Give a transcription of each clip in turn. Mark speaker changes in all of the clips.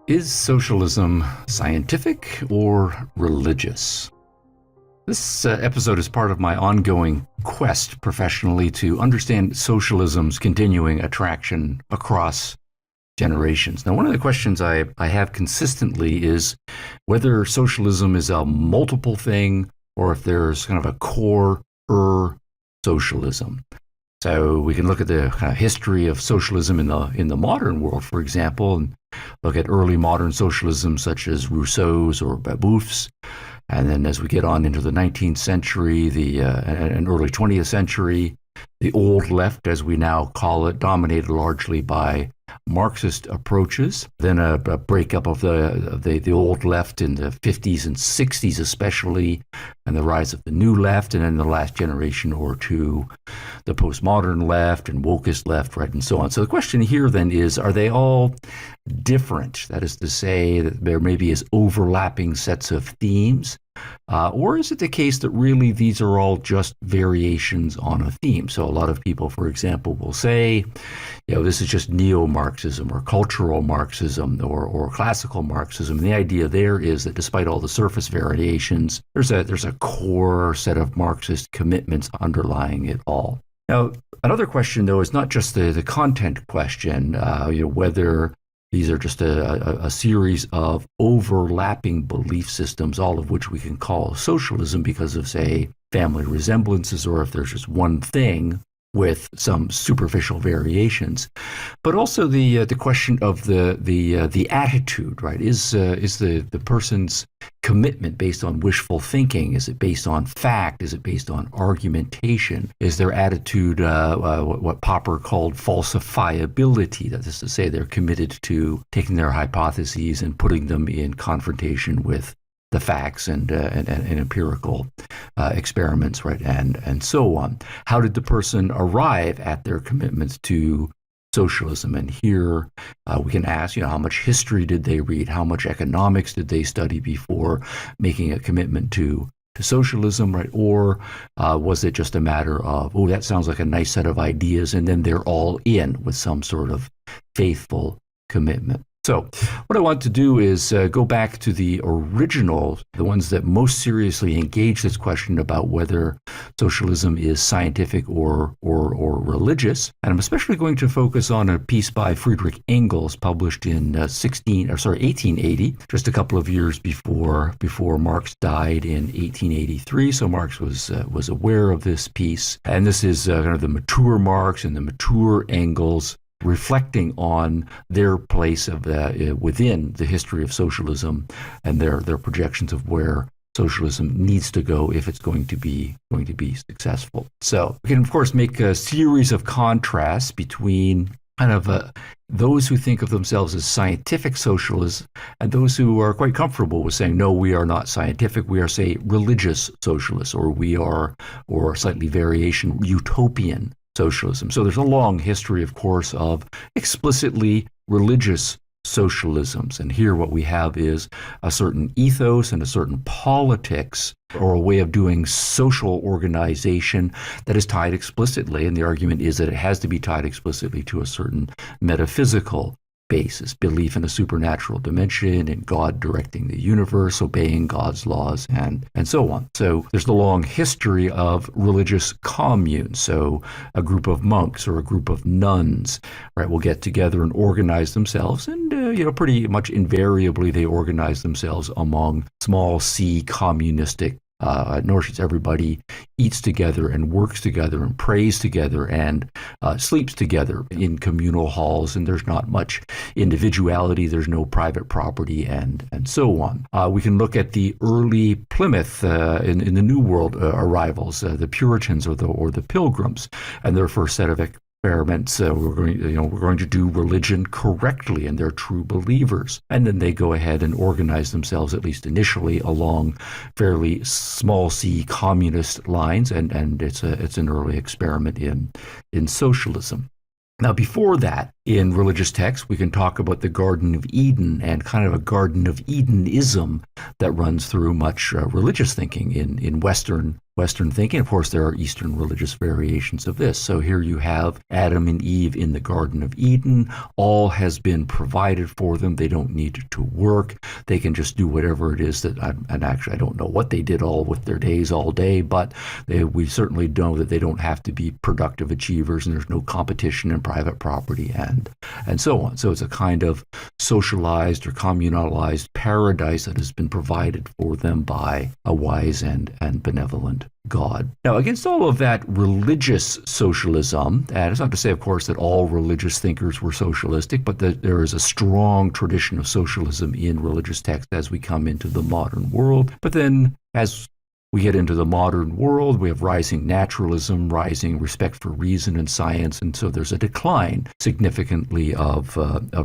Speaker 1: Is socialism scientific or religious? This episode is part of my ongoing quest professionally to understand socialism's continuing attraction across generations. Now, one of the questions I have consistently is whether socialism is a multiple thing or if there's kind of a core socialism. So we can look at the kind of history of socialism in the modern world, for example, and look at early modern socialism such as Rousseau's or Babeuf's. And then as we get on into the 19th century, and early 20th century, the old left, as we now call it, dominated largely by Marxist approaches. Then a breakup of the old left in the 50s and 60s especially, and the rise of the new left, and then the last generation or two, the postmodern left and wokeist left, right, and so on. So the question here then is, are they all different? That is to say that there maybe is overlapping sets of themes, or is it the case that really these are all just variations on a theme? So a lot of people, for example, will say, this is just neo-Marxism or cultural Marxism or classical Marxism. And the idea there is that despite all the surface variations, there's a core set of Marxist commitments underlying it all. Now, another question, though, is not just the content question, whether these are just a series of overlapping belief systems, all of which we can call socialism because of, say, family resemblances, or if there's just one thing with some superficial variations. But also the question of the attitude, right? Is the person's commitment based on wishful thinking? Is it based on fact? Is it based on argumentation? Is their attitude what Popper called falsifiability? That is to say, they're committed to taking their hypotheses and putting them in confrontation with the facts and empirical experiments, right, and so on. How did the person arrive at their commitments to socialism? And here we can ask, how much history did they read? How much economics did they study before making a commitment to socialism, right? Or was it just a matter of, that sounds like a nice set of ideas, and then they're all in with some sort of faithful commitment? So what I want to do is go back to the original, the ones that most seriously engage this question about whether socialism is scientific or religious. And I'm especially going to focus on a piece by Friedrich Engels published in 1880, just a couple of years before Marx died in 1883. So Marx was aware of this piece. And this is kind of the mature Marx and the mature Engels reflecting on their place of within the history of socialism and their projections of where socialism needs to go if it's going to be successful. So we can of course make a series of contrasts between kind of those who think of themselves as scientific socialists and those who are quite comfortable with saying, no, we are not scientific, we are, say, religious socialists, or slightly variation, utopian socialism. So there's a long history, of course, of explicitly religious socialisms. And here what we have is a certain ethos and a certain politics or a way of doing social organization that is tied explicitly. And the argument is that it has to be tied explicitly to a certain metaphysical basis, belief in a supernatural dimension, in God directing the universe, obeying God's laws, and so on. So there's the long history of religious communes. So a group of monks or a group of nuns, right, will get together and organize themselves, and pretty much invariably they organize themselves among small c communistic notions. Everybody eats together and works together and prays together and sleeps together in communal halls, and there's not much individuality, there's no private property, and so on. We can look at the early Plymouth in the New World arrivals, the Puritans or the Pilgrims, and their first set of experiments. We're going to do religion correctly, and they're true believers. And then they go ahead and organize themselves, at least initially, along fairly small c communist lines, and it's an early experiment in socialism. Now, before that, in religious texts, we can talk about the Garden of Eden and kind of a Garden of Edenism that runs through much religious thinking in Western Western thinking. Of course, there are Eastern religious variations of this. So here you have Adam and Eve in the Garden of Eden. All has been provided for them. They don't need to work. They can just do whatever it is that, and actually I don't know what they did all with their days all day, but we certainly know that they don't have to be productive achievers, and there's no competition in private property and so on. So it's a kind of socialized or communalized paradise that has been provided for them by a wise and benevolent God. Now, against all of that religious socialism, and it's not to say, of course, that all religious thinkers were socialistic, but that there is a strong tradition of socialism in religious texts as we come into the modern world. But then, as we get into the modern world, we have rising naturalism, rising respect for reason and science, and so there's a decline significantly of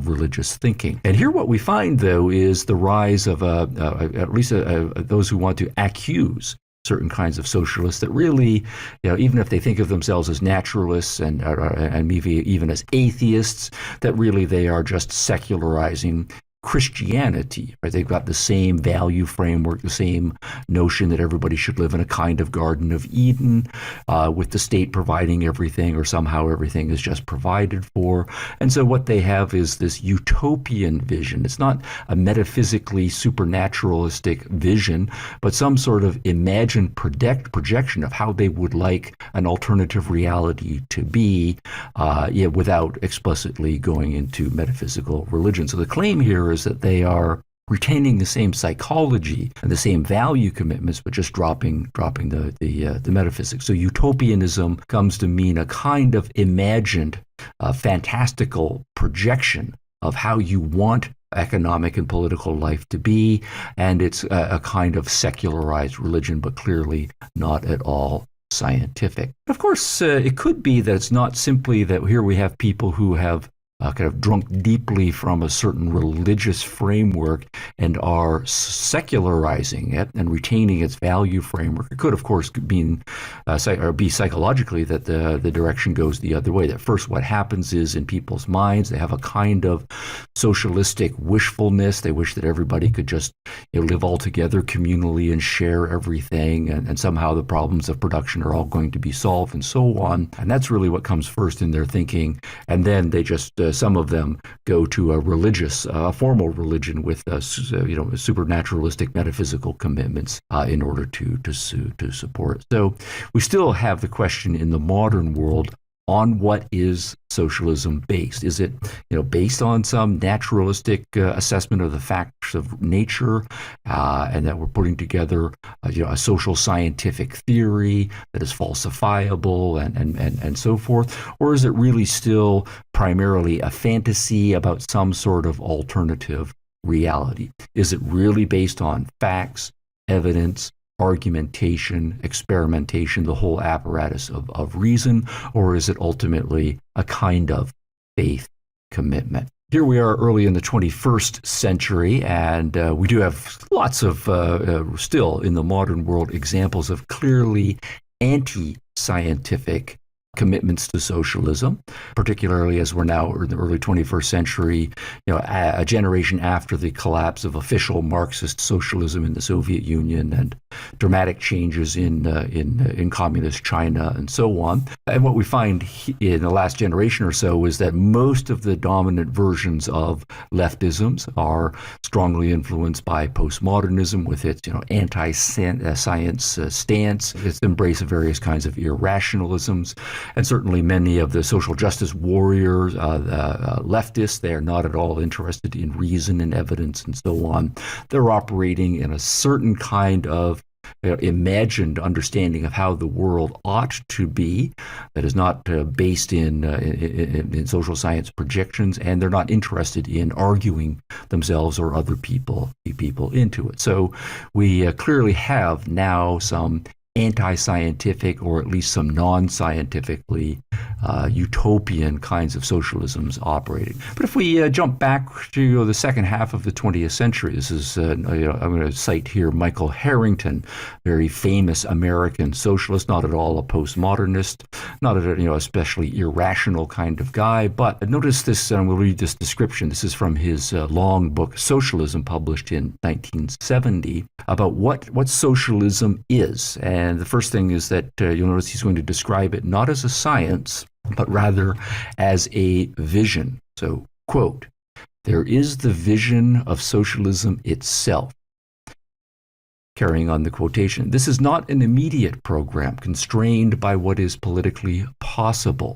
Speaker 1: religious thinking. And here what we find, though, is the rise of at least those who want to accuse certain kinds of socialists that really, even if they think of themselves as naturalists and maybe even as atheists, that really they are just secularizing Christianity, right? They've got the same value framework, the same notion that everybody should live in a kind of Garden of Eden, with the state providing everything, or somehow everything is just provided for. And so what they have is this utopian vision. It's not a metaphysically supernaturalistic vision, but some sort of imagined projection of how they would like an alternative reality to be, without explicitly going into metaphysical religion. So the claim here is that they are retaining the same psychology and the same value commitments, but just dropping the metaphysics. So utopianism comes to mean a kind of imagined, fantastical projection of how you want economic and political life to be, and it's a kind of secularized religion, but clearly not at all scientific. Of course, it could be that it's not simply that here we have people who have kind of drunk deeply from a certain religious framework and are secularizing it and retaining its value framework. It could, of course, be psychologically that the direction goes the other way. That first what happens is in people's minds, they have a kind of socialistic wishfulness. They wish that everybody could just live all together communally and share everything, and somehow the problems of production are all going to be solved and so on. And that's really what comes first in their thinking. And then they just some of them go to a religious, formal religion with supernaturalistic metaphysical commitments in order to support. So we still have the question in the modern world: on what is socialism based? Is it, based on some naturalistic assessment of the facts of nature, and that we're putting together, a social scientific theory that is falsifiable and so forth? Or is it really still primarily a fantasy about some sort of alternative reality? Is it really based on facts, evidence, argumentation, experimentation, the whole apparatus of reason, or is it ultimately a kind of faith commitment? Here we are early in the 21st century, and we do have lots of, still in the modern world, examples of clearly anti-scientific commitments to socialism, particularly as we're now in the early 21st century, a generation after the collapse of official Marxist socialism in the Soviet Union and dramatic changes in communist China and so on. And what we find in the last generation or so is that most of the dominant versions of leftisms are strongly influenced by postmodernism with its anti-science stance, its embrace of various kinds of irrationalisms. And certainly many of the social justice warriors, leftists, they are not at all interested in reason and evidence and so on. They're operating in a certain kind of imagined understanding of how the world ought to be that is not based in social science projections, and they're not interested in arguing themselves or other people into it. So we clearly have now some anti-scientific, or at least some non-scientifically utopian kinds of socialisms operating. But if we jump back to the second half of the 20th century, this is, I'm going to cite here Michael Harrington, very famous American socialist, not at all a postmodernist, not a especially irrational kind of guy, but notice this, and we'll read this description. This is from his long book, Socialism, published in 1970, about what socialism is. And And the first thing is that you'll notice he's going to describe it not as a science, but rather as a vision. So, quote, "There is the vision of socialism itself." Carrying on the quotation, "This is not an immediate program constrained by what is politically possible,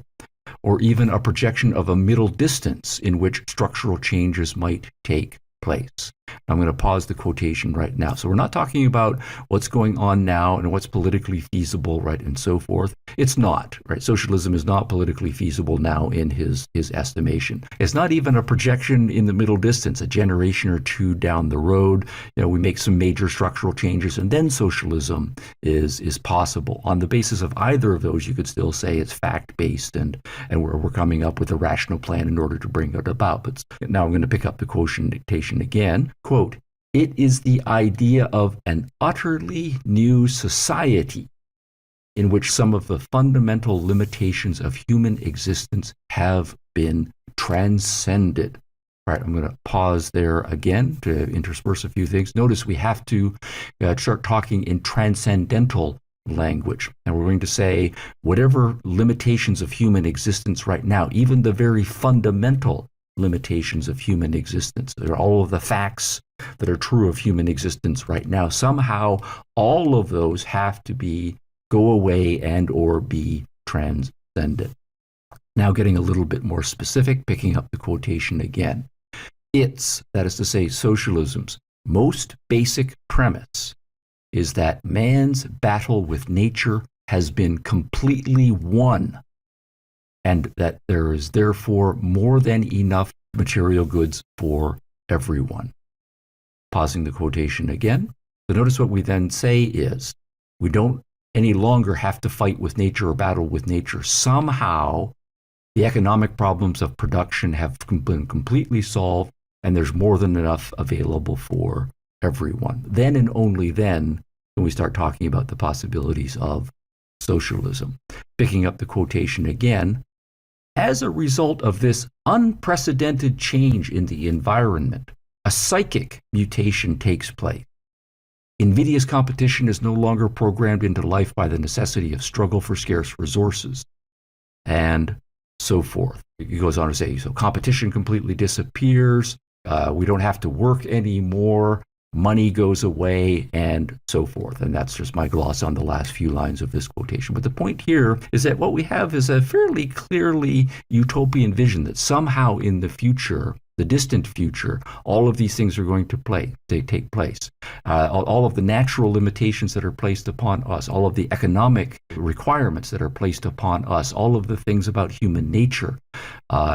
Speaker 1: or even a projection of a middle distance in which structural changes might take place." I'm going to pause the quotation right now. So we're not talking about what's going on now and what's politically feasible, right, and so forth. It's not, right? Socialism is not politically feasible now in his estimation. It's not even a projection in the middle distance, a generation or two down the road. We make some major structural changes and then socialism is possible. On the basis of either of those, you could still say it's fact-based and we're coming up with a rational plan in order to bring it about. But now I'm going to pick up the quotation again. Quote, "It is the idea of an utterly new society in which some of the fundamental limitations of human existence have been transcended." All right, I'm going to pause there again to intersperse a few things. Notice we have to start talking in transcendental language. And we're going to say whatever limitations of human existence right now, even the very fundamental limitations of human existence, they're all of the facts that are true of human existence right now, somehow all of those have to go away and or be transcended. Now getting a little bit more specific, picking up the quotation again. Its, that is to say, socialism's most basic premise is that man's battle with nature has been completely won, and that there is therefore more than enough material goods for everyone. Pausing the quotation again. So notice what we then say is, we don't any longer have to fight with nature or battle with nature. Somehow, the economic problems of production have been completely solved, and there's more than enough available for everyone. Then and only then can we start talking about the possibilities of socialism. Picking up the quotation again, "As a result of this unprecedented change in the environment, a psychic mutation takes place. Invidious competition is no longer programmed into life by the necessity of struggle for scarce resources," and so forth. He goes on to say, so competition completely disappears, we don't have to work anymore, money goes away, and so forth. And that's just my gloss on the last few lines of this quotation. But the point here is that what we have is a fairly clearly utopian vision that somehow in the future, the distant future, all of these things are going to take place. All of the natural limitations that are placed upon us, all of the economic requirements that are placed upon us, all of the things about human nature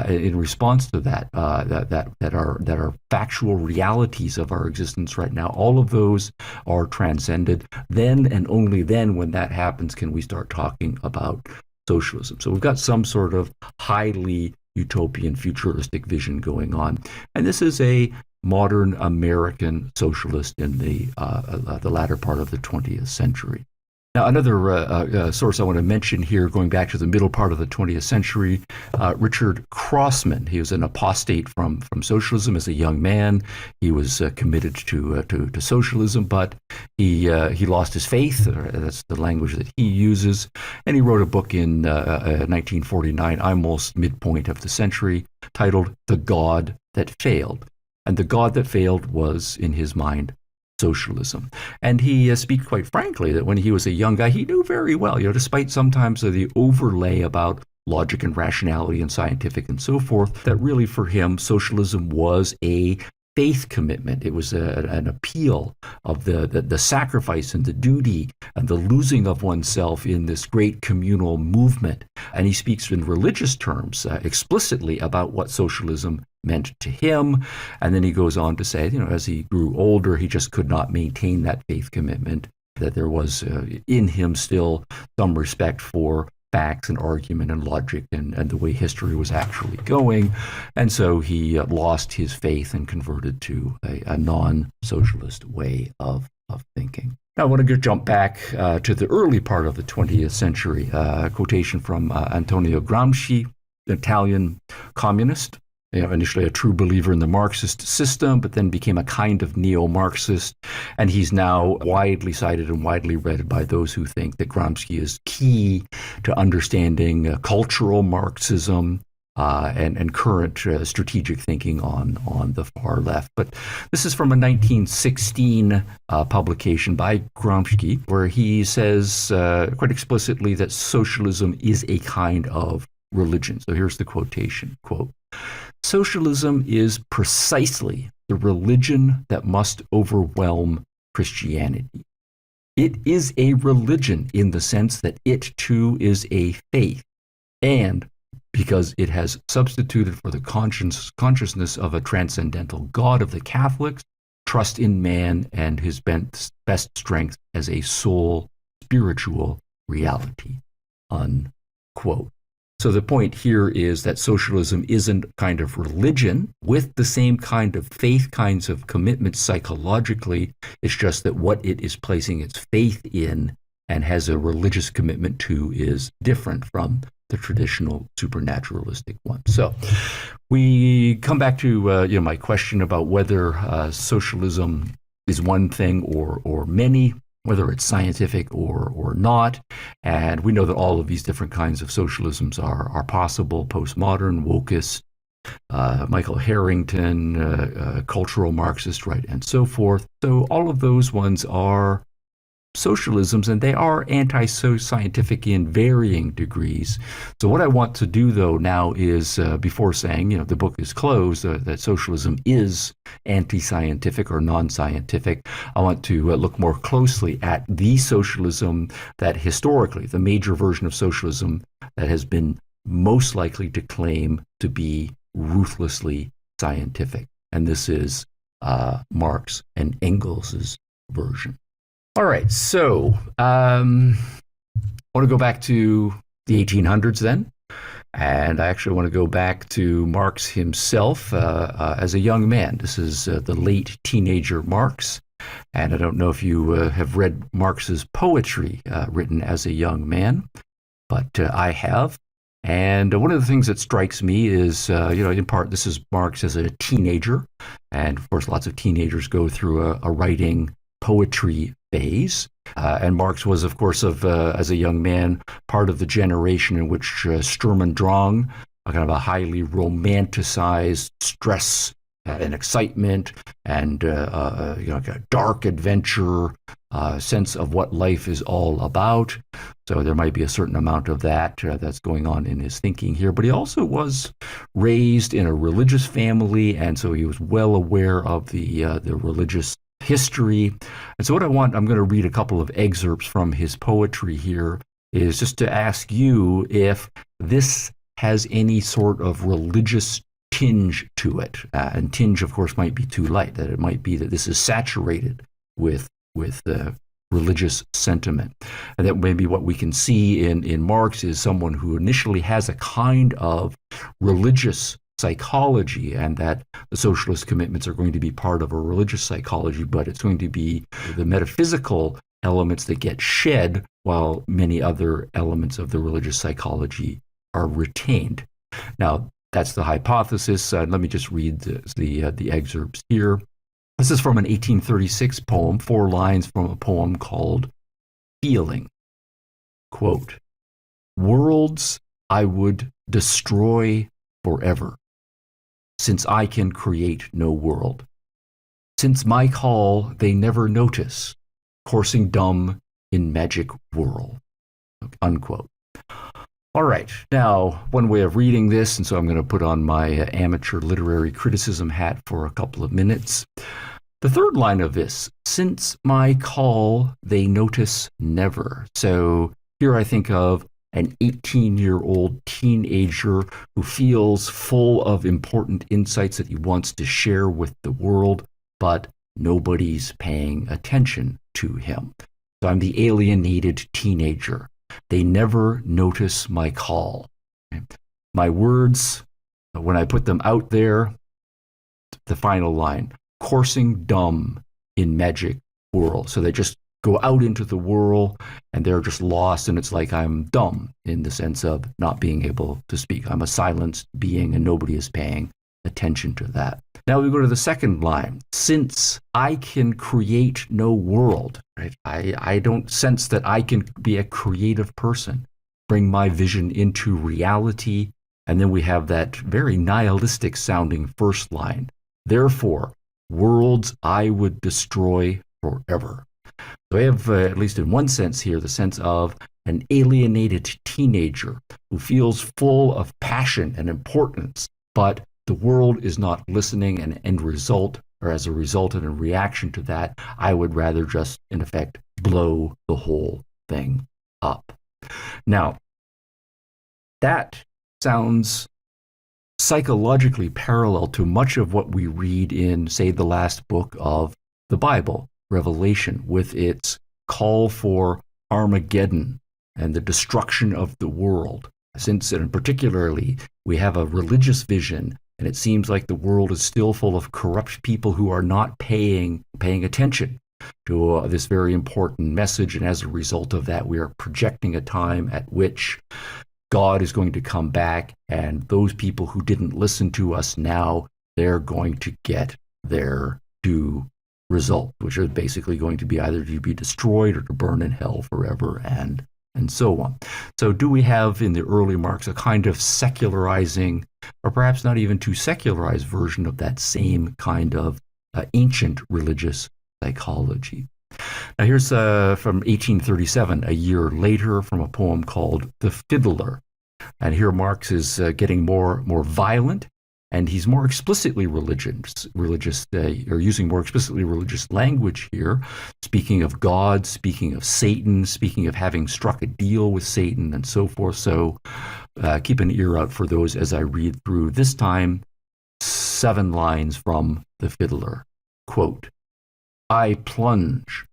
Speaker 1: in response to that are factual realities of our existence right now, all of those are transcended. Then and only then, when that happens, can we start talking about socialism. So we've got some sort of highly utopian futuristic vision going on. And this is a modern American socialist in the latter part of the 20th century. Now, another source I want to mention here, going back to the middle part of the 20th century, Richard Crossman. He was an apostate from socialism as a young man. He was committed to socialism, but he lost his faith. That's the language that he uses. And he wrote a book in 1949, almost midpoint of the century, titled "The God That Failed." And the God that failed was, in his mind, socialism. And he speaks quite frankly that when he was a young guy, he knew very well, despite sometimes of the overlay about logic and rationality and scientific and so forth, that really for him, socialism was a faith commitment. It was an appeal of the sacrifice and the duty and the losing of oneself in this great communal movement. And he speaks in religious terms explicitly about what socialism meant to him. And then he goes on to say, as he grew older, he just could not maintain that faith commitment, that there was in him still some respect for facts and argument and logic and the way history was actually going. And so he lost his faith and converted to a non-socialist way of thinking. Now I want to jump back to the early part of the 20th century, a quotation from Antonio Gramsci, an Italian communist. initially a true believer in the Marxist system, but then became a kind of neo-Marxist. And he's now widely cited and widely read by those who think that Gramsci is key to understanding cultural Marxism and current strategic thinking on the far left. But this is from a 1916 publication by Gramsci, where he says quite explicitly that socialism is a kind of religion. So here's the quotation, quote, "Socialism is precisely the religion that must overwhelm Christianity. It is a religion in the sense that it too is a faith, and because it has substituted for the consciousness of a transcendental God of the Catholics, trust in man and his best strength as a sole spiritual reality," unquote. So the point here is that socialism isn't kind of religion with the same kind of faith kinds of commitments psychologically. It's just that what it is placing its faith in and has a religious commitment to is different from the traditional supernaturalistic one. So we come back to my question about whether socialism is one thing or many, whether it's scientific or not. And we know that all of these different kinds of socialisms are possible: postmodern, wokist, Michael Harrington, cultural Marxist, right, and so forth. So all of those ones are socialisms, and they are anti-scientific in varying degrees. So what I want to do, though, now is, before saying, the book is closed, that socialism is anti-scientific or non-scientific, I want to look more closely at the socialism that historically, the major version of socialism that has been most likely to claim to be ruthlessly scientific. And this is Marx and Engels' version. All right, so I want to go back to the 1800s then, and I actually want to go back to Marx himself as a young man. This is the late teenager Marx, and I don't know if you have read Marx's poetry written as a young man, but I have. And one of the things that strikes me is, in part, this is Marx as a teenager, and of course lots of teenagers go through a writing poetry phase. And Marx was, of course, as a young man, part of the generation in which Sturm und Drang, a kind of a highly romanticized stress and excitement and like a dark adventure sense of what life is all about. So there might be a certain amount of that that's going on in his thinking here. But he also was raised in a religious family, and so he was well aware of the religious history. And so I'm going to read a couple of excerpts from his poetry here, is just to ask you if this has any sort of religious tinge to it. And tinge, of course, might be too light, that it might be that this is saturated with religious sentiment. And that maybe what we can see in Marx is someone who initially has a kind of religious psychology, and that the socialist commitments are going to be part of a religious psychology, but it's going to be the metaphysical elements that get shed while many other elements of the religious psychology are retained. Now, that's the hypothesis. Let me just read the excerpts here. This is from an 1836 poem, 4 lines from a poem called Feeling. Quote, "Worlds I would destroy forever, since I can create no world. Since my call they never notice, coursing dumb in magic whirl." Unquote. All right, now one way of reading this, and so I'm going to put on my amateur literary criticism hat for a couple of minutes. The third line of this, "Since my call they notice never." So here I think of an 18-year-old teenager who feels full of important insights that he wants to share with the world, but nobody's paying attention to him. So I'm the alienated teenager. They never notice my call. My words, when I put them out there, the final line, coursing dumb in magic whirl. So they just go out into the whirl and they're just lost, and it's like I'm dumb in the sense of not being able to speak. I'm a silenced being and nobody is paying attention to that. Now we go to the second line. Since I can create no world, right? I don't sense that I can be a creative person, bring my vision into reality. And then we have that very nihilistic sounding first line. Therefore, worlds I would destroy forever. So we have, at least in one sense here, the sense of an alienated teenager who feels full of passion and importance, but the world is not listening, and end result, or as a result and in reaction to that, I would rather just, in effect, blow the whole thing up. Now, that sounds psychologically parallel to much of what we read in, say, the last book of the Bible, Revelation, with its call for Armageddon and the destruction of the world. Since, and particularly, we have a religious vision, and it seems like the world is still full of corrupt people who are not paying attention to this very important message. And as a result of that, we are projecting a time at which God is going to come back, and those people who didn't listen to us now, they're going to get their due result, which is basically going to be either to be destroyed or to burn in hell forever, and so on. So do we have in the early Marx a kind of secularizing, or perhaps not even too secularized version of that same kind of ancient religious psychology? Now here's from 1837, a year later, from a poem called The Fiddler. And here Marx is getting more violent, and he's more explicitly religious, or using more explicitly religious language here, speaking of God, speaking of Satan, speaking of having struck a deal with Satan, and so forth. So keep an ear out for those as I read through, this time, 7 lines from The Fiddler. Quote, I plunge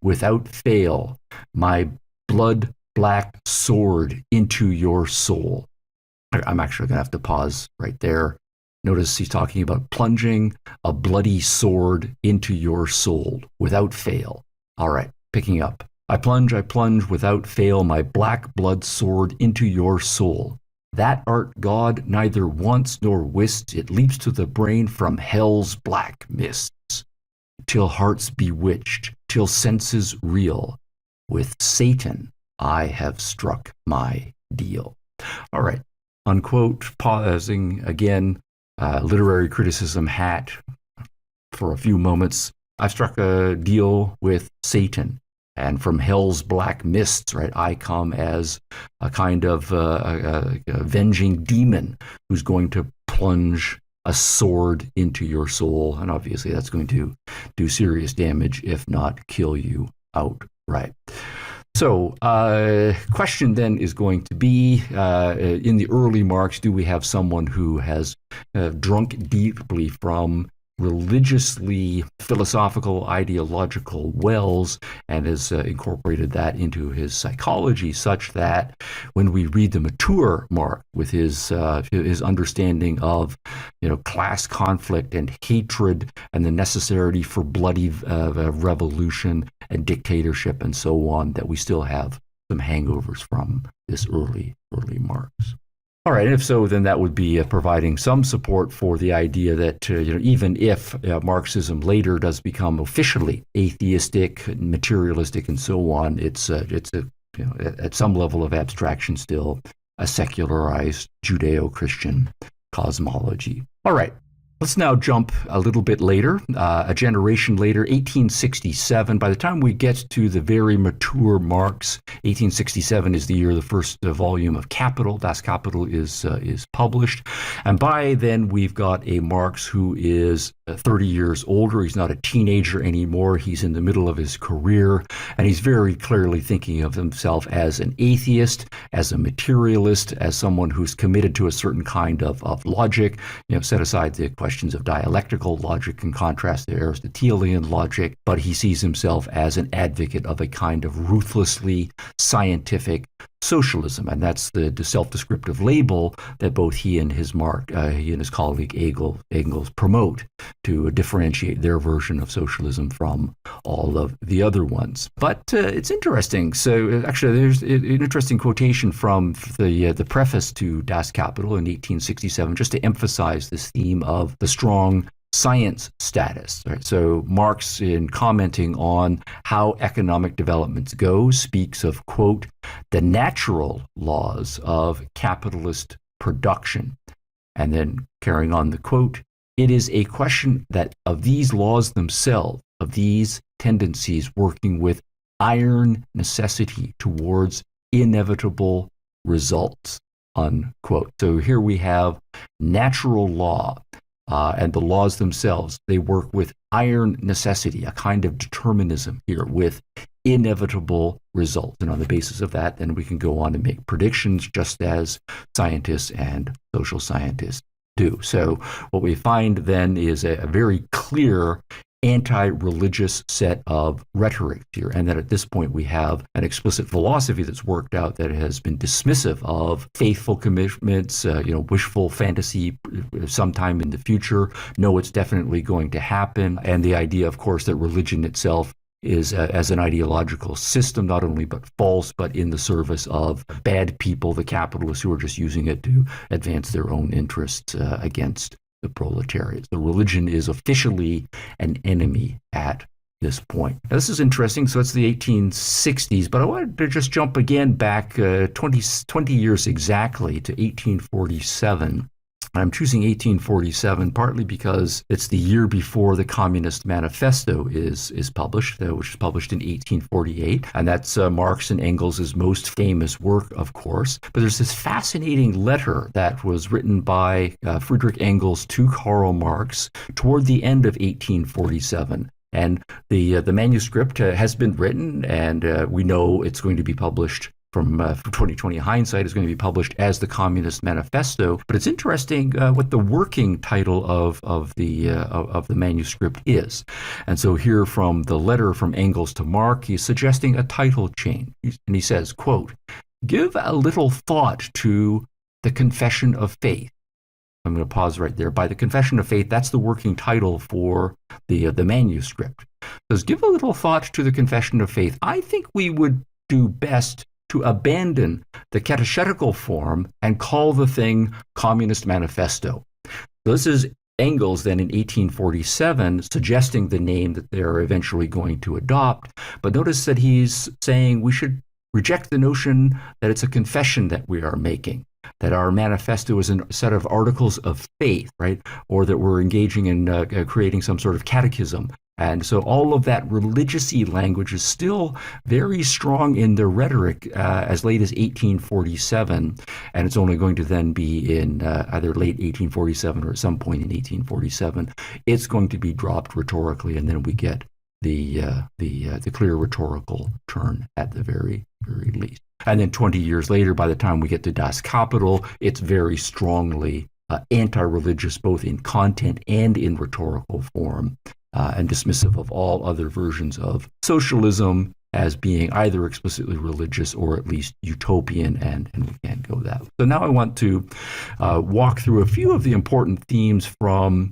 Speaker 1: without fail my blood-black sword into your soul. I'm actually going to have to pause right there. Notice he's talking about plunging a bloody sword into your soul without fail. All right, picking up. I plunge without fail my black blood sword into your soul. That art God neither wants nor wists. It leaps to the brain from hell's black mists, till hearts bewitched, till senses reel. With Satan I have struck my deal. All right, unquote, pausing again, literary criticism hat for a few moments. I've struck a deal with Satan, and from hell's black mists, right, I come as a kind of a avenging demon who's going to plunge a sword into your soul, and obviously that's going to do serious damage, if not kill you outright. So, question then is going to be, in the early Marx, do we have someone who has drunk deeply from religiously philosophical, ideological wells and has incorporated that into his psychology, such that when we read the mature Marx with his understanding of class conflict and hatred and the necessity for bloody revolution and dictatorship and so on, that we still have some hangovers from this early Marx. All right, and if so, then that would be providing some support for the idea that even if Marxism later does become officially atheistic, materialistic, and so on, it's at some level of abstraction still a secularized Judeo-Christian cosmology. All right. Let's now jump a little bit later, a generation later, 1867. By the time we get to the very mature Marx, 1867 is the year the first volume of Capital, Das Kapital, is published. And by then, we've got a Marx who is 30 years older. He's not a teenager anymore. He's in the middle of his career, and he's very clearly thinking of himself as an atheist, as a materialist, as someone who's committed to a certain kind of logic, set aside the questions of dialectical logic in contrast to Aristotelian logic, but he sees himself as an advocate of a kind of ruthlessly scientific, socialism, and that's the self-descriptive label that both he and his colleague Engels promote to differentiate their version of socialism from all of the other ones. But it's interesting. So actually, there's an interesting quotation from the preface to Das Kapital in 1867, just to emphasize this theme of the strong science status. Right? So Marx, in commenting on how economic developments go, speaks of, quote, the natural laws of capitalist production. And then carrying on the quote, it is a question that of these laws themselves, of these tendencies working with iron necessity towards inevitable results, unquote. So here we have natural law. And the laws themselves, they work with iron necessity, a kind of determinism here with inevitable results. And on the basis of that, then we can go on and make predictions just as scientists and social scientists do. So what we find then is a very clear anti-religious set of rhetoric here. And that at this point we have an explicit philosophy that's worked out that has been dismissive of faithful commitments, wishful fantasy sometime in the future. No, it's definitely going to happen. And the idea, of course, that religion itself is as an ideological system, not only but false, but in the service of bad people, the capitalists who are just using it to advance their own interests against the proletariat. So religion is officially an enemy at this point. Now, this is interesting. So it's the 1860s, but I wanted to just jump again back 20 years exactly to 1847. I'm choosing 1847 partly because it's the year before the Communist Manifesto is published, which was published in 1848. And that's Marx and Engels' most famous work, of course. But there's this fascinating letter that was written by Friedrich Engels to Karl Marx toward the end of 1847. And the manuscript has been written, and we know it's going to be published from 2020 hindsight is going to be published as the Communist Manifesto. But it's interesting what the working title of the manuscript is. And so here from the letter from Engels to Marx, he's suggesting a title change. And he says, quote, give a little thought to the Confession of Faith. I'm going to pause right there. By the Confession of Faith, that's the working title for the manuscript. It says, give a little thought to the Confession of Faith. I think we would do best to abandon the catechetical form and call the thing Communist Manifesto. So this is Engels then in 1847 suggesting the name that they're eventually going to adopt. But notice that he's saying we should reject the notion that it's a confession that we are making, that our manifesto is a set of articles of faith, right? Or that we're engaging in creating some sort of catechism. And so all of that religious-y language is still very strong in their rhetoric as late as 1847. And it's only going to then be in either late 1847 or at some point in 1847. It's going to be dropped rhetorically, and then we get the clear rhetorical turn at the very, very least. And then 20 years later, by the time we get to Das Kapital, it's very strongly anti-religious, both in content and in rhetorical form. And dismissive of all other versions of socialism as being either explicitly religious or at least utopian, and we can't go that way. So now I want to walk through a few of the important themes from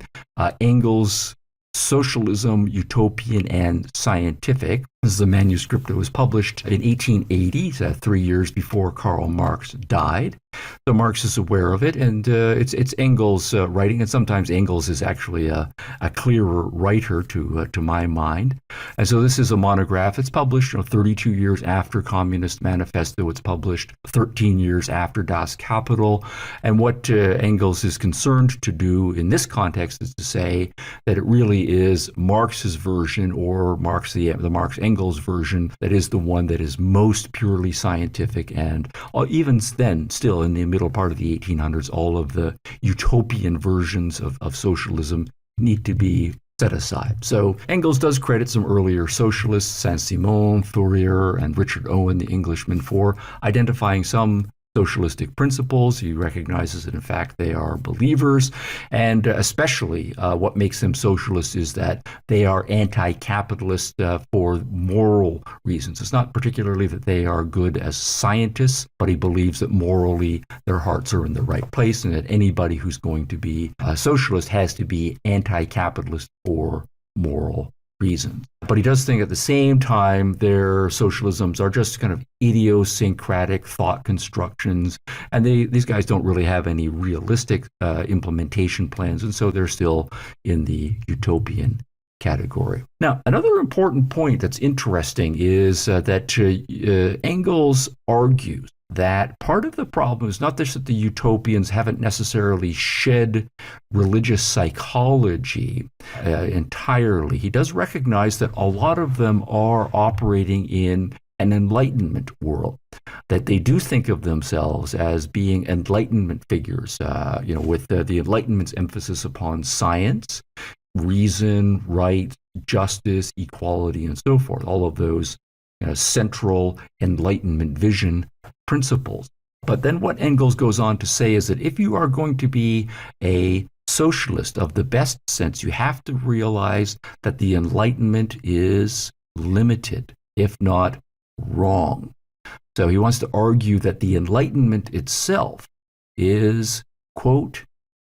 Speaker 1: Engels' Socialism, Utopian, and Scientific. This is a manuscript that was published in 1880, 3 years before Karl Marx died. So Marx is aware of it, and it's Engels' writing, and sometimes Engels is actually a clearer writer to my mind. And so this is a monograph. It's published 32 years after Communist Manifesto. It's published 13 years after Das Kapital. And what Engels is concerned to do in this context is to say that it really is Marx's version, or the Marx-Engels version, that is the one that is most purely scientific. And even then, still in the middle part of the 1800s, all of the utopian versions of socialism need to be set aside. So Engels does credit some earlier socialists, Saint-Simon, Fourier, and Richard Owen, the Englishman, for identifying some socialistic principles. He recognizes that, in fact, they are believers. And especially what makes them socialists is that they are anti-capitalist for moral reasons. It's not particularly that they are good as scientists, but he believes that morally their hearts are in the right place, and that anybody who's going to be a socialist has to be anti-capitalist for moral reasons. But he does think at the same time their socialisms are just kind of idiosyncratic thought constructions, and these guys don't really have any realistic implementation plans, and so they're still in the utopian category. Now, another important point that's interesting is that Engels argues that part of the problem is not just that the utopians haven't necessarily shed religious psychology entirely. He does recognize that a lot of them are operating in an Enlightenment world, that they do think of themselves as being Enlightenment figures, with the Enlightenment's emphasis upon science, reason, right, justice, equality, and so forth. All of those central Enlightenment vision principles. But then what Engels goes on to say is that if you are going to be a socialist of the best sense, you have to realize that the Enlightenment is limited, if not wrong. So he wants to argue that the Enlightenment itself is, quote,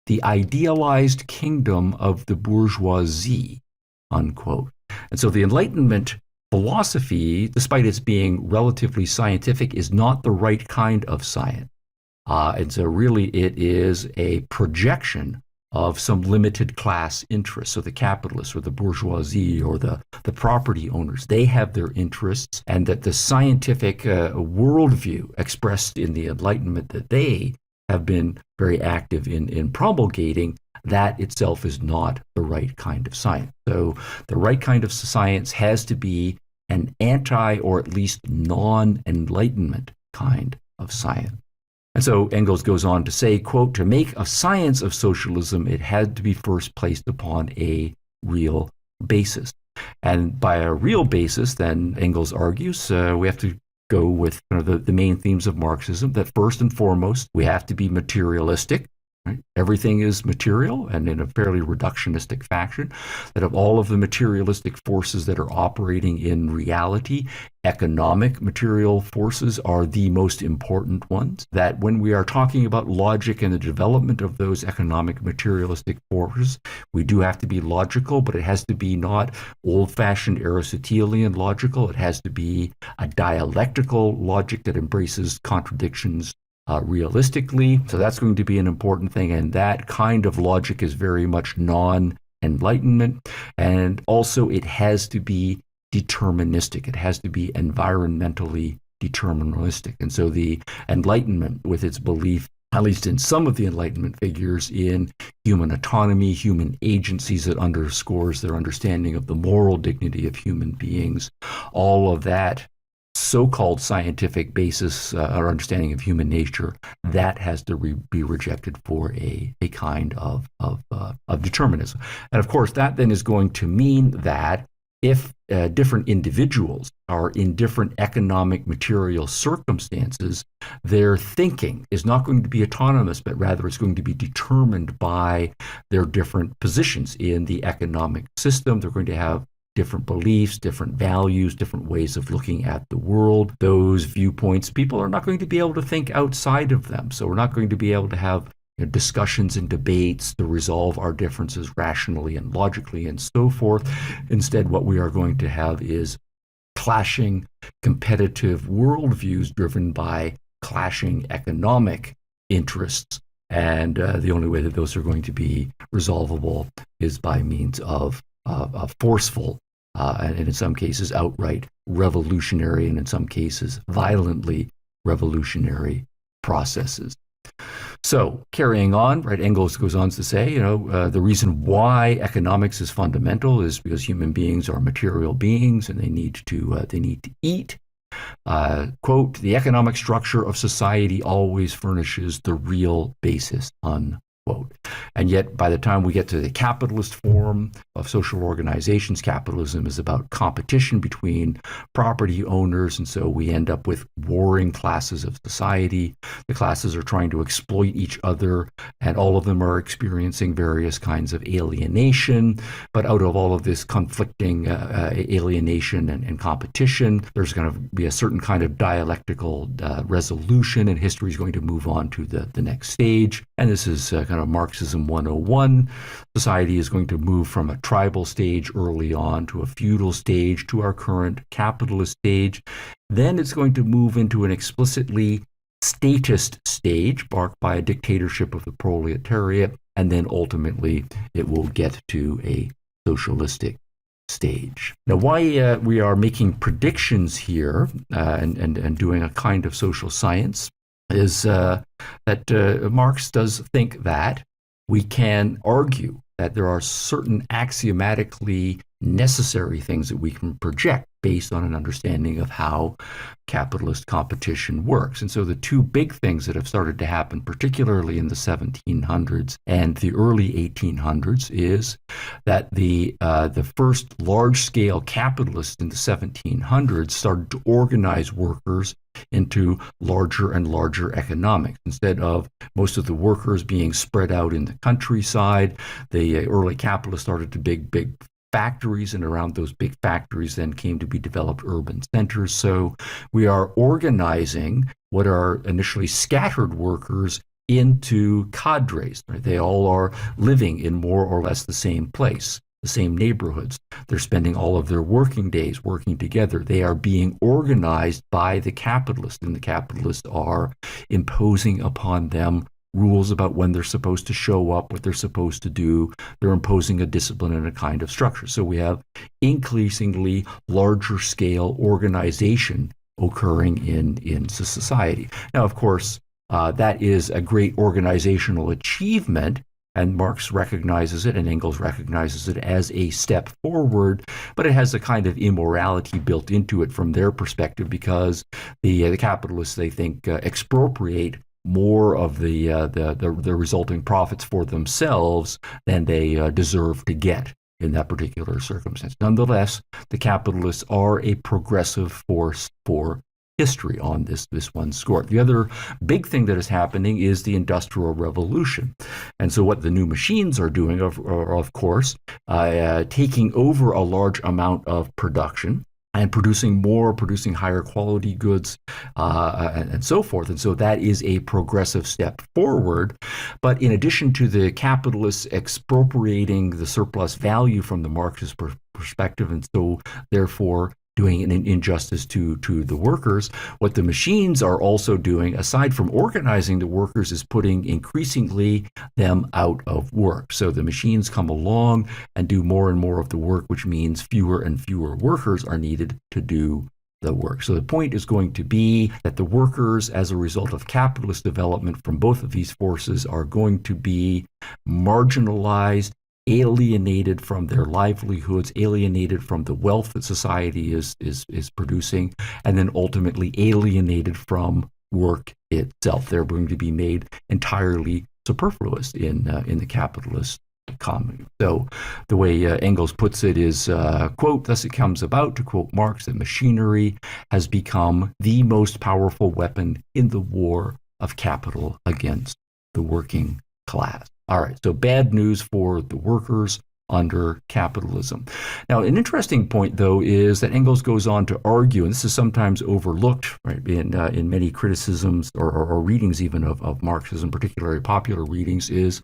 Speaker 1: the idealized kingdom of the bourgeoisie, unquote. And so the Enlightenment philosophy, despite its being relatively scientific, is not the right kind of science. And so really it is a projection of some limited class interests. So the capitalists or the bourgeoisie or the property owners, they have their interests, and that the scientific worldview expressed in the Enlightenment that they have been very active in promulgating, that itself is not the right kind of science. So the right kind of science has to be an anti or at least non-Enlightenment kind of science. And so Engels goes on to say, quote, to make a science of socialism, it had to be first placed upon a real basis. And by a real basis, then Engels argues, we have to go with the main themes of Marxism, that first and foremost, we have to be materialistic. Right? Everything is material, and in a fairly reductionistic fashion, that of all of the materialistic forces that are operating in reality, economic material forces are the most important ones. That when we are talking about logic and the development of those economic materialistic forces, we do have to be logical, but it has to be not old-fashioned Aristotelian logical. It has to be a dialectical logic that embraces contradictions realistically. So that's going to be an important thing. And that kind of logic is very much non-Enlightenment. And also it has to be deterministic. It has to be environmentally deterministic. And so the Enlightenment, with its belief, at least in some of the Enlightenment figures, in human autonomy, human agencies, that underscores their understanding of the moral dignity of human beings, all of that so-called scientific basis or understanding of human nature, that has to be rejected for a kind of determinism. And of course, that then is going to mean that if different individuals are in different economic material circumstances, their thinking is not going to be autonomous, but rather it's going to be determined by their different positions in the economic system. They're going to have different beliefs, different values, different ways of looking at the world. Those viewpoints, people are not going to be able to think outside of them. So we're not going to be able to have discussions and debates to resolve our differences rationally and logically and so forth. Instead, what we are going to have is clashing competitive worldviews driven by clashing economic interests. And the only way that those are going to be resolvable is by means of forceful and in some cases outright revolutionary, and in some cases violently revolutionary processes. So carrying on, right, Engels goes on to say, the reason why economics is fundamental is because human beings are material beings and they need to eat. Quote, the economic structure of society always furnishes the real basis, unquote. And yet, by the time we get to the capitalist form of social organizations, capitalism is about competition between property owners. And so we end up with warring classes of society. The classes are trying to exploit each other, and all of them are experiencing various kinds of alienation. But out of all of this conflicting alienation and competition, there's going to be a certain kind of dialectical resolution, and history is going to move on to the next stage. And this is kind of Marxism 101. Society is going to move from a tribal stage early on to a feudal stage to our current capitalist stage. Then it's going to move into an explicitly statist stage marked by a dictatorship of the proletariat, and then ultimately it will get to a socialistic stage. Now, why we are making predictions here and doing a kind of social science is that Marx does think that we can argue that there are certain axiomatically necessary things that we can project based on an understanding of how capitalist competition works. And so the two big things that have started to happen, particularly in the 1700s and the early 1800s, is that the first large-scale capitalists in the 1700s started to organize workers into larger and larger economics. Instead of most of the workers being spread out in the countryside, the early capitalists started to big factories, and around those big factories then came to be developed urban centers. So we are organizing what are initially scattered workers into cadres. Right? They all are living in more or less the same place, the same neighborhoods. They're spending all of their working days working together. They are being organized by the capitalists, and the capitalists are imposing upon them rules about when they're supposed to show up, what they're supposed to do. They're imposing a discipline and a kind of structure. So we have increasingly larger scale organization occurring in society. Now, of course, that is a great organizational achievement, and Marx recognizes it and Engels recognizes it as a step forward, but it has a kind of immorality built into it from their perspective, because the capitalists, they think, expropriate more of the resulting profits for themselves than they deserve to get in that particular circumstance. Nonetheless, the capitalists are a progressive force for history on this one score. The other big thing that is happening is the Industrial Revolution. And so what the new machines are doing are of course, taking over a large amount of production and producing higher quality goods, and so forth. And so that is a progressive step forward. But in addition to the capitalists expropriating the surplus value from the Marxist perspective, and so therefore doing an injustice to the workers, what the machines are also doing, aside from organizing the workers, is putting increasingly them out of work. So the machines come along and do more and more of the work, which means fewer and fewer workers are needed to do the work. So the point is going to be that the workers, as a result of capitalist development from both of these forces, are going to be marginalized, alienated from their livelihoods, alienated from the wealth that society is producing, and then ultimately alienated from work itself. They're going to be made entirely superfluous in the capitalist economy. So the way Engels puts it is, quote, "Thus it comes about," to quote Marx, "that machinery has become the most powerful weapon in the war of capital against the working class." All right, so bad news for the workers under capitalism. Now, an interesting point, though, is that Engels goes on to argue, and this is sometimes overlooked, right, in many criticisms or readings even of Marxism, particularly popular readings, is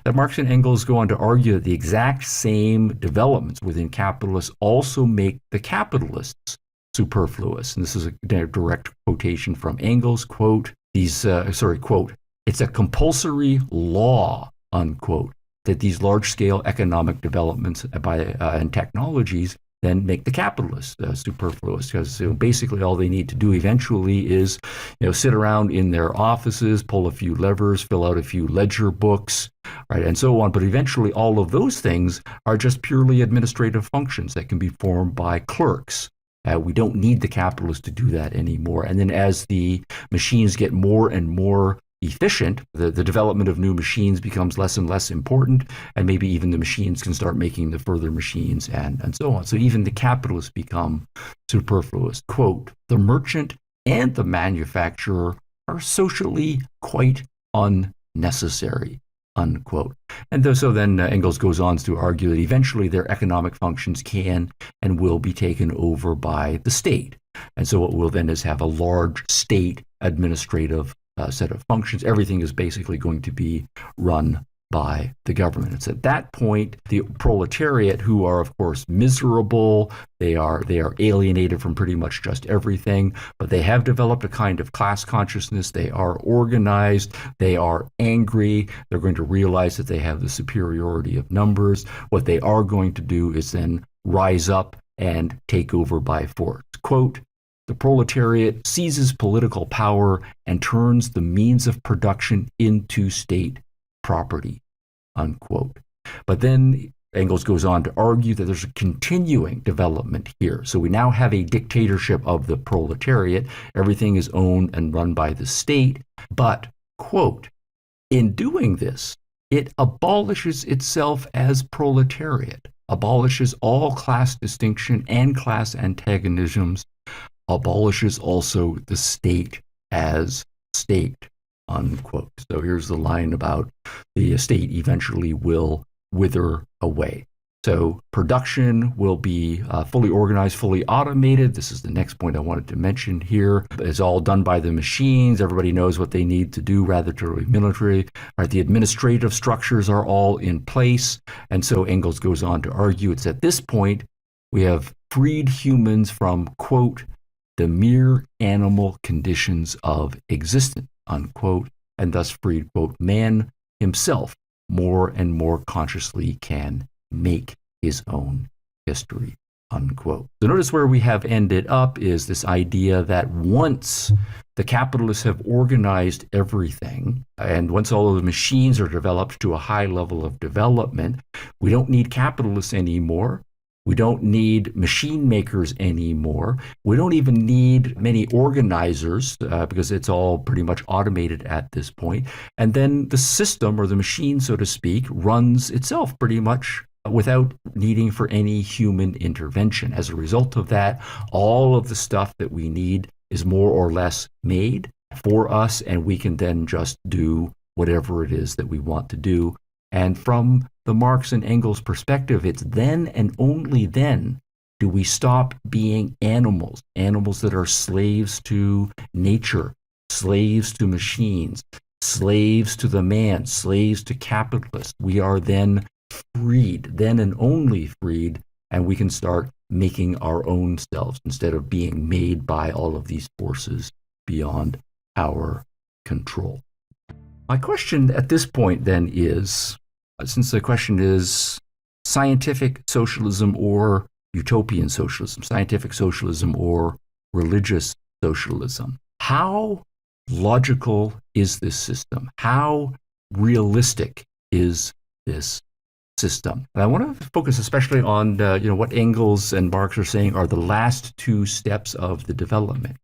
Speaker 1: that Marx and Engels go on to argue that the exact same developments within capitalists also make the capitalists superfluous. And this is a direct quotation from Engels, quote, quote, "It's a compulsory law," unquote, that these large-scale economic developments and technologies then make the capitalists superfluous, because basically all they need to do eventually is sit around in their offices, pull a few levers, fill out a few ledger books, right, and so on. But eventually all of those things are just purely administrative functions that can be performed by clerks. We don't need the capitalists to do that anymore. And then as the machines get more and more efficient, the development of new machines becomes less and less important, and maybe even the machines can start making the further machines and so on. So even the capitalists become superfluous. Quote, the merchant and the manufacturer are socially quite unnecessary, unquote. And so then Engels goes on to argue that eventually their economic functions can and will be taken over by the state. And so what we'll then is have a large state administrative set of functions. Everything is basically going to be run by the government. It's at that point the proletariat, who are of course miserable, they are alienated from pretty much just everything, but they have developed a kind of class consciousness. They are organized, they are angry, they're going to realize that they have the superiority of numbers. What they are going to do is then rise up and take over by force. Quote, the proletariat seizes political power and turns the means of production into state property, unquote. But then Engels goes on to argue that there's a continuing development here. So we now have a dictatorship of the proletariat. Everything is owned and run by the state. But, quote, in doing this, it abolishes itself as proletariat, abolishes all class distinction and class antagonisms, abolishes also the state as state, unquote. So here's the line about the state eventually will wither away. So production will be fully organized, fully automated. This is the next point I wanted to mention here. It's all done by the machines. Everybody knows what they need to do, rather to military. Right? The administrative structures are all in place. And so Engels goes on to argue it's at this point we have freed humans from, quote, the mere animal conditions of existence, unquote, and thus freed, quote, man himself more and more consciously can make his own history, unquote. So notice where we have ended up is this idea that once the capitalists have organized everything, and once all of the machines are developed to a high level of development, we don't need capitalists anymore. We don't need machine makers anymore. We don't even need many organizers because it's all pretty much automated at this point. And then the system, or the machine, so to speak, runs itself pretty much without needing for any human intervention. As a result of that, all of the stuff that we need is more or less made for us, and we can then just do whatever it is that we want to do. And from the Marx and Engels perspective, it's then and only then do we stop being animals that are slaves to nature, slaves to machines, slaves to the man, slaves to capitalists. We are then freed, then and only freed, and we can start making our own selves instead of being made by all of these forces beyond our control. My question at this point then is, since the question is scientific socialism or utopian socialism, scientific socialism or religious socialism, how logical is this system? How realistic is this system? And I want to focus especially on what Engels and Marx are saying are the last two steps of the development.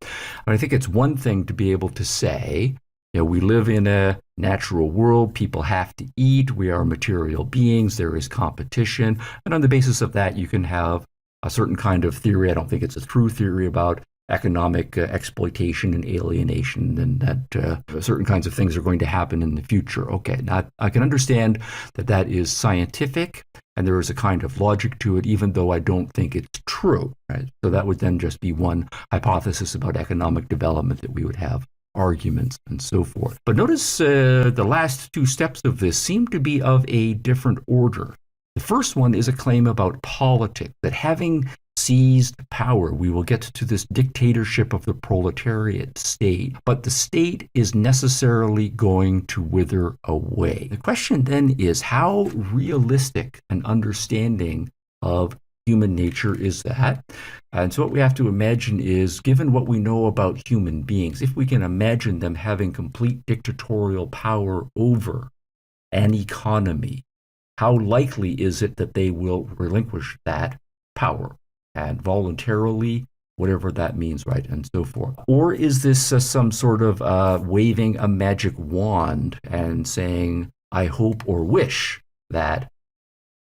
Speaker 1: And I think it's one thing to be able to say, we live in a natural world. People have to eat. We are material beings. There is competition. And on the basis of that, you can have a certain kind of theory. I don't think it's a true theory about economic exploitation and alienation, and that certain kinds of things are going to happen in the future. Okay, now I can understand that that is scientific and there is a kind of logic to it, even though I don't think it's true. Right? So that would then just be one hypothesis about economic development that we would have arguments and so forth. But notice the last two steps of this seem to be of a different order. The first one is a claim about politics, that having seized power, we will get to this dictatorship of the proletariat state, but the state is necessarily going to wither away. The question then is, how realistic an understanding of human nature is that? And so what we have to imagine is, given what we know about human beings, if we can imagine them having complete dictatorial power over an economy, how likely is it that they will relinquish that power and voluntarily whatever that means, right, and so forth? Or is this some sort of waving a magic wand and saying, I hope or wish that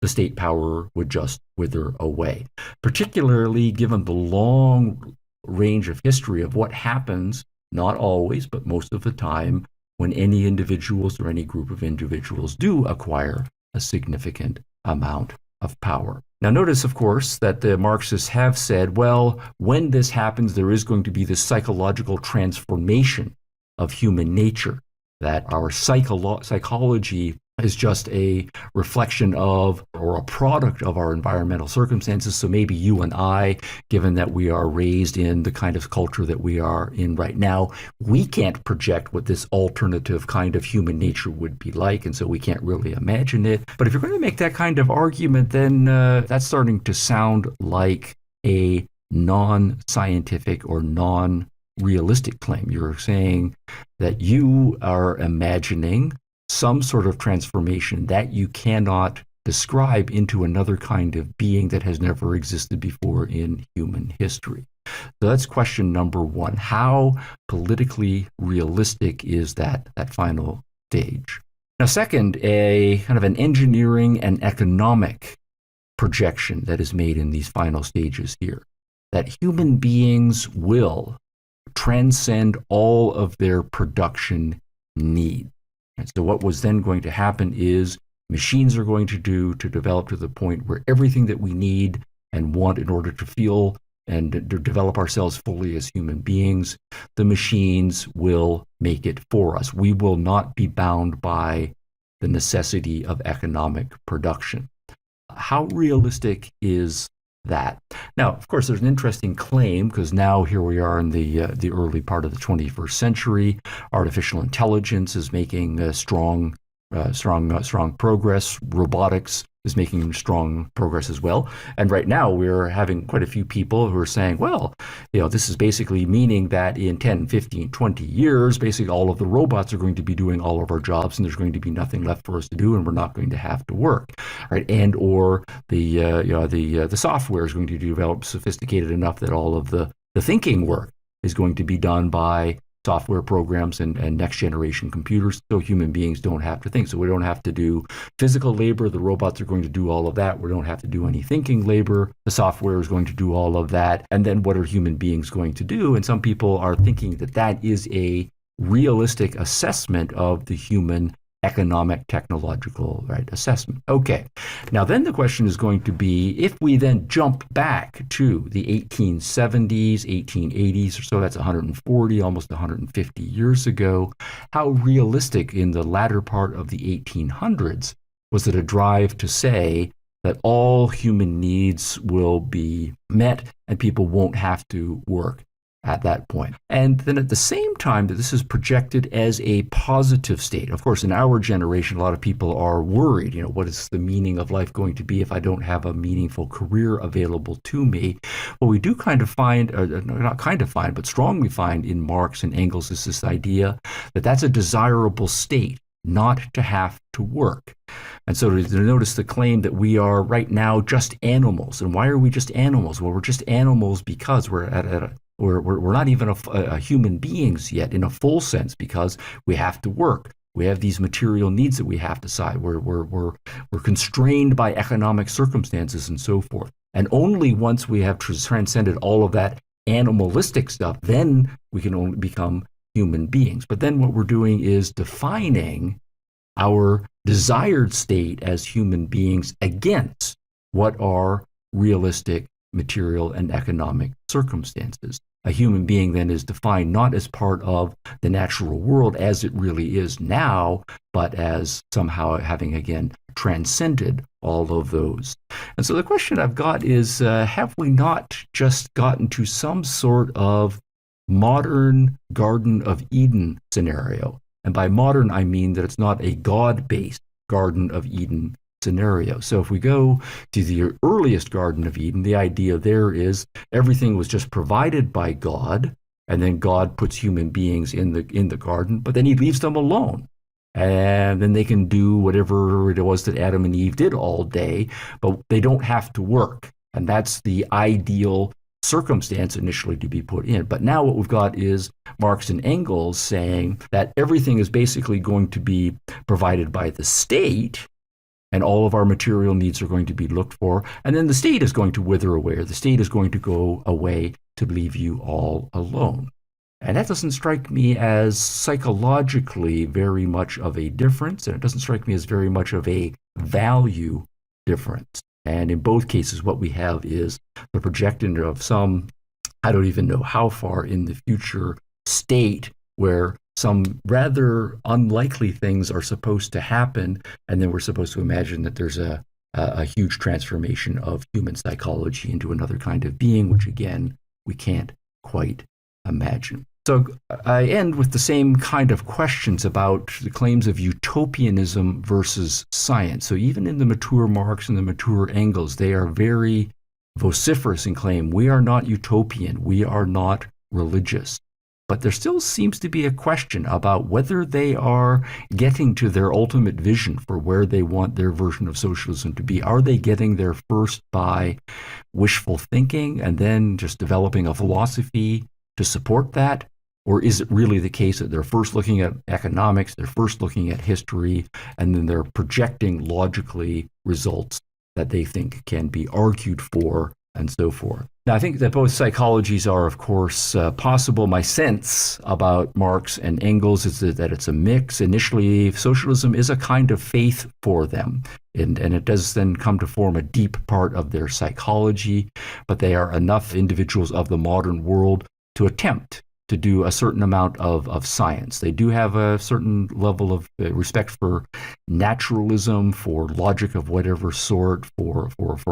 Speaker 1: the state power would just wither away, particularly given the long range of history of what happens, not always, but most of the time, when any individuals or any group of individuals do acquire a significant amount of power. Now, notice, of course, that the Marxists have said, well, when this happens, there is going to be this psychological transformation of human nature, that our psychology is just a reflection of or a product of our environmental circumstances. So maybe you and I, given that we are raised in the kind of culture that we are in right now, we can't project what this alternative kind of human nature would be like, and so we can't really imagine it. But if you're going to make that kind of argument, then that's starting to sound like a non-scientific or non-realistic claim. You're saying that you are imagining some sort of transformation that you cannot describe into another kind of being that has never existed before in human history. So that's question number one. How politically realistic is that final stage? Now, second, a kind of an engineering and economic projection that is made in these final stages here, that human beings will transcend all of their production needs. And so what was then going to happen is machines are going to develop to the point where everything that we need and want in order to feel and to develop ourselves fully as human beings, the machines will make it for us. We will not be bound by the necessity of economic production. How realistic is that? Now, of course, there's an interesting claim, because now here we are in the early part of the 21st century. Artificial intelligence is making strong progress. Robotics is making strong progress as well. And right now we're having quite a few people who are saying, well, this is basically meaning that in 10, 15, 20 years, basically all of the robots are going to be doing all of our jobs, and there's going to be nothing left for us to do, and we're not going to have to work, right? And or the software is going to develop sophisticated enough that all of the thinking work is going to be done by software programs and next generation computers, so human beings don't have to think. So we don't have to do physical labor. The robots are going to do all of that. We don't have to do any thinking labor. The software is going to do all of that. And then what are human beings going to do? And some people are thinking that that is a realistic assessment of the human economic, technological, assessment. Okay. Now then the question is going to be, if we then jump back to the 1870s, 1880s or so, that's 140, almost 150 years ago, how realistic in the latter part of the 1800s was it a drive to say that all human needs will be met and people won't have to work at that point? And then at the same time that this is projected as a positive state. Of course, in our generation, a lot of people are worried, what is the meaning of life going to be if I don't have a meaningful career available to me? What we do kind of find, not kind of find, but strongly find in Marx and Engels is this idea that that's a desirable state, not to have to work. And so to notice the claim that we are right now just animals. And why are we just animals? Well, we're just animals because we're we're not even a human beings yet in a full sense, because we have to work. We have these material needs that we have to satisfy. We're constrained by economic circumstances and so forth. And only once we have transcended all of that animalistic stuff, then we can only become human beings. But then what we're doing is defining our desired state as human beings against what are realistic material and economic circumstances. A human being then is defined not as part of the natural world as it really is now, but as somehow having again transcended all of those. And so the question I've got is, have we not just gotten to some sort of modern Garden of Eden scenario? And by modern, I mean that it's not a God-based Garden of Eden scenario. So if we go to the earliest Garden of Eden, the idea there is everything was just provided by God, and then God puts human beings in the garden, but then he leaves them alone. And then they can do whatever it was that Adam and Eve did all day, but they don't have to work. And that's the ideal circumstance initially to be put in. But now what we've got is Marx and Engels saying that everything is basically going to be provided by the state, and all of our material needs are going to be looked for. And then the state is going to wither away, or the state is going to go away to leave you all alone. And that doesn't strike me as psychologically very much of a difference, and it doesn't strike me as very much of a value difference. And in both cases, what we have is the projection of some, I don't even know how far in the future, state where some rather unlikely things are supposed to happen, and then we're supposed to imagine that there's a huge transformation of human psychology into another kind of being, which again, we can't quite imagine. So I end with the same kind of questions about the claims of utopianism versus science. So even in the mature Marx and the mature Engels, they are very vociferous in claim, we are not utopian, we are not religious. But there still seems to be a question about whether they are getting to their ultimate vision for where they want their version of socialism to be. Are they getting there first by wishful thinking and then just developing a philosophy to support that? Or is it really the case that they're first looking at economics, they're first looking at history, and then they're projecting logically results that they think can be argued for and so forth? Now, I think that both psychologies are, of course, possible. My sense about Marx and Engels is that it's a mix. Initially, socialism is a kind of faith for them, and it does then come to form a deep part of their psychology, but they are enough individuals of the modern world to attempt to do a certain amount of science. They do have a certain level of respect for naturalism, for logic of whatever sort, for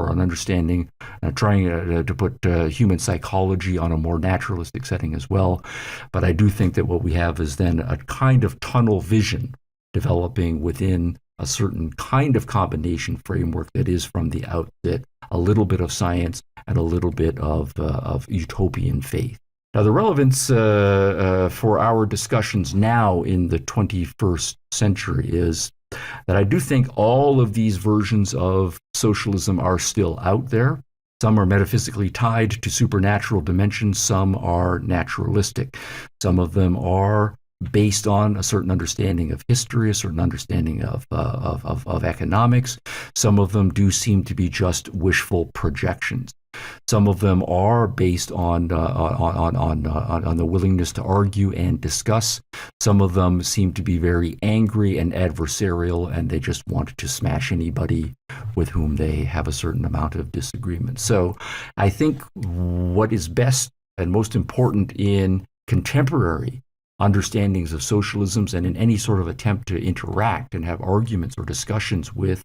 Speaker 1: an understanding, trying to put human psychology on a more naturalistic setting as well. But I do think that what we have is then a kind of tunnel vision developing within a certain kind of combination framework that is from the outset a little bit of science and a little bit of utopian faith. Now, the relevance for our discussions now in the 21st century is that I do think all of these versions of socialism are still out there. Some are metaphysically tied to supernatural dimensions. Some are naturalistic. Some of them are based on a certain understanding of history, a certain understanding of economics. Some of them do seem to be just wishful projections. Some of them are based on the willingness to argue and discuss. Some of them seem to be very angry and adversarial, and they just want to smash anybody with whom they have a certain amount of disagreement. So I think what is best and most important in contemporary understandings of socialisms and in any sort of attempt to interact and have arguments or discussions with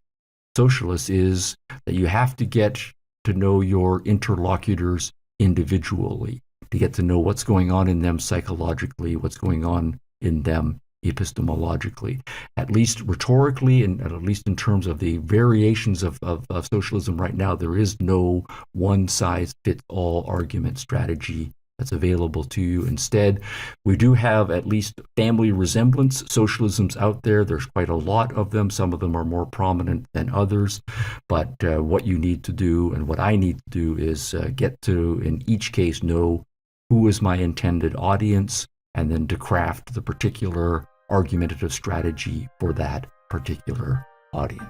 Speaker 1: socialists is that you have to get to know your interlocutors individually, to get to know what's going on in them psychologically, what's going on in them epistemologically. At least rhetorically, and at least in terms of the variations of socialism right now, there is no one-size-fits-all argument strategy that's available to you. Instead, we do have at least family resemblance socialisms out there. There's quite a lot of them. Some of them are more prominent than others. But what you need to do and what I need to do is get to, in each case, know who is my intended audience, and then to craft the particular argumentative strategy for that particular audience.